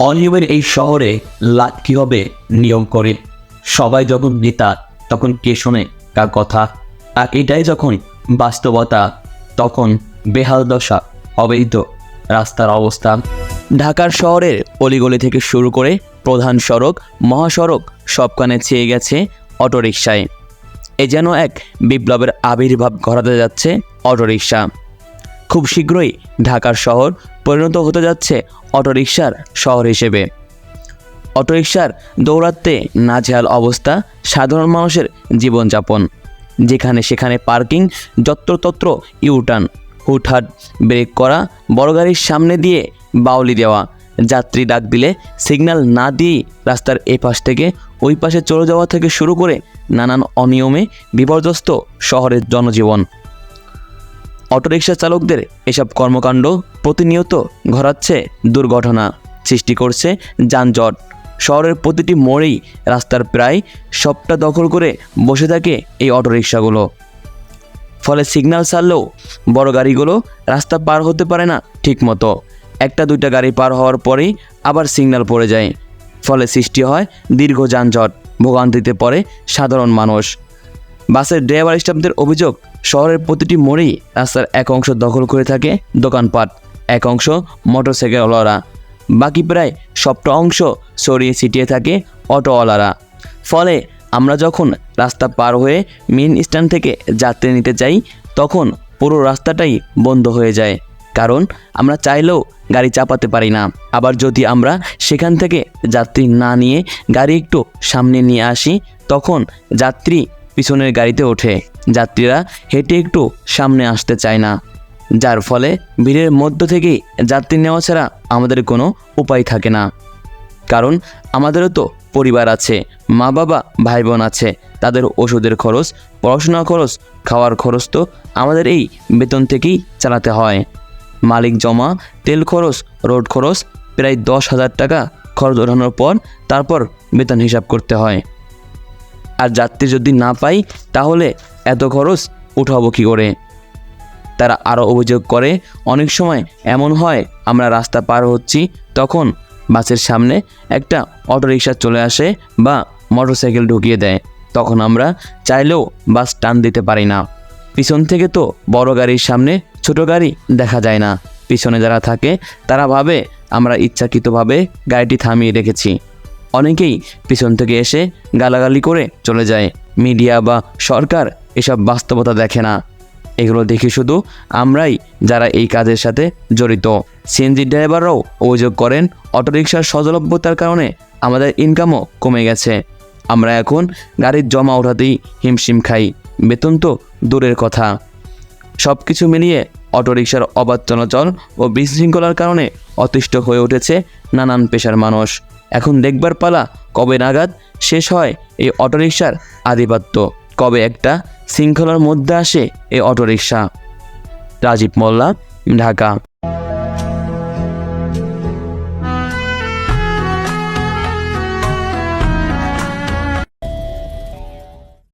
অনিয়মের এই শহরে লাভ কীভাবে নিয়ম করে? সবাই যখন নেতা তখন কে শোনে কার কথা? আর এটাই যখন বাস্তবতা তখন বেহাল দশা হবেই তো রাস্তার অবস্থা। ঢাকার শহরের অলিগলি থেকে শুরু করে প্রধান সড়ক, মহাসড়ক সবখানে ছেয়ে গেছে অটোরিকশায়। এ যেন এক বিপ্লবের আবির্ভাব ঘটাতে যাচ্ছে অটোরিকশা। খুব শীঘ্রই ঢাকার শহর পরিণত হতে যাচ্ছে অটোরিকশার শহর হিসেবে। অটোরিকশার দৌরাত্মে নাজেহাল অবস্থা সাধারণ মানুষের জীবনযাপন। যেখানে সেখানে পার্কিং, যত্রতত্র ইউটার্ন, হুটহাট ব্রেক করা, বড় গাড়ির সামনে দিয়ে বাউলি দেওয়া, যাত্রী ডাক দিলে সিগন্যাল না দিয়েই রাস্তার এপাশ থেকে ওই পাশে চলে যাওয়া থেকে শুরু করে নানান অনিয়মে বিপর্যস্ত শহরের জনজীবন। অটোরিকশা চালকদের এসব কর্মকাণ্ড প্রতিনিয়ত ঘটাচ্ছে দুর্ঘটনা, সৃষ্টি করছে যানজট। শহরের প্রতিটি মোড়েই রাস্তার প্রায় সবটা দখল করে বসে থাকে এই অটোরিকশাগুলো। ফলে সিগন্যাল ছাড়লেও বড় গাড়িগুলো রাস্তা পার হতে পারে না ঠিকমতো। একটা দুইটা গাড়ি পার হওয়ার পরেই আবার সিগন্যাল পড়ে যায়। ফলে সৃষ্টি হয় দীর্ঘ যানজট, ভোগান্তিতে পড়ে সাধারণ মানুষ। বাসের ড্রাইভার স্টাফদের অভিযোগ, শহরের প্রতিটি মোড়েই রাস্তার এক অংশ দখল করে থাকে দোকানপাট, এক অংশ মোটরসাইকেলওয়ালারা, বাকি প্রায় সবটা অংশ ছড়িয়ে ছিটিয়ে থাকে অটোওয়ালারা। ফলে আমরা যখন রাস্তা পার হয়ে মেন স্ট্যান্ড থেকে যাত্রী নিতে চাই তখন পুরো রাস্তাটাই বন্ধ হয়ে যায়, কারণ আমরা চাইলেও গাড়ি চাপাতে পারি না। আবার যদি আমরা সেখান থেকে যাত্রী না নিয়ে গাড়ি একটু সামনে নিয়ে আসি তখন যাত্রী পিছনের গাড়িতে ওঠে, যাত্রীরা হেঁটে একটু সামনে আসতে চায় না। যার ফলে ভিড়ের মধ্য থেকেই যাত্রী নেওয়া ছাড়া আমাদের কোনো উপায় থাকে না। কারণ আমাদেরও তো পরিবার আছে, মা বাবা ভাই বোন আছে, তাদের ওষুধের খরচ, পড়াশোনা খরচ, খাওয়ার খরচ তো আমাদের এই বেতন থেকেই চালাতে হয়। মালিক জমা, তেল খরচ, রোড খরচ প্রায় 10,000 টাকা খরচ ওঠানোর পর তারপর বেতন হিসাব করতে হয়। আর যাত্রী যদি না পাই তাহলে এত খরচ উঠাবো কী করে? তারা আরও অভিযোগ করে, অনেক সময় এমন হয় আমরা রাস্তা পার হচ্ছি তখন বাসের সামনে একটা অটোরিকশা চলে আসে বা মোটরসাইকেল ঢুকিয়ে দেয়, তখন আমরা চাইলেও বাস টান দিতে পারি না। পিছন থেকে তো বড় গাড়ির সামনে ছোট গাড়ি দেখা যায় না। পিছনে যারা থাকে তারা ভাবে আমরা ইচ্ছাকৃতভাবে গাড়িটি থামিয়ে রেখেছি। অনেকেই পিছন থেকে এসে গালাগালি করে চলে যায়। মিডিয়া বা সরকার এসব বাস্তবতা দেখে না। এগুলো দেখি শুধু আমরাই যারা এই কাজের সাথে জড়িত। সিএনজি ড্রাইভাররাও অভিযোগ করেন, অটোরিকশার সহজলভ্যতার কারণে আমাদের ইনকামও কমে গেছে। আমরা এখন গাড়ির জমা ওঠাতেই হিমশিম খাই, বেতন তো দূরের কথা। সব কিছু মিলিয়ে অটোরিকশার অবাধ চলাচল ও বিশৃঙ্খলার কারণে অতিষ্ঠ হয়ে উঠেছে নানান পেশার মানুষ। এখন দেখবার পালা কবে নাগাদ শেষ হয় এই অটোরিকশার আধিপত্য, কবে একটা শৃঙ্খলার মধ্যে আসে এই অটোরিকশা। রাজীব মোল্লা, ঢাকা।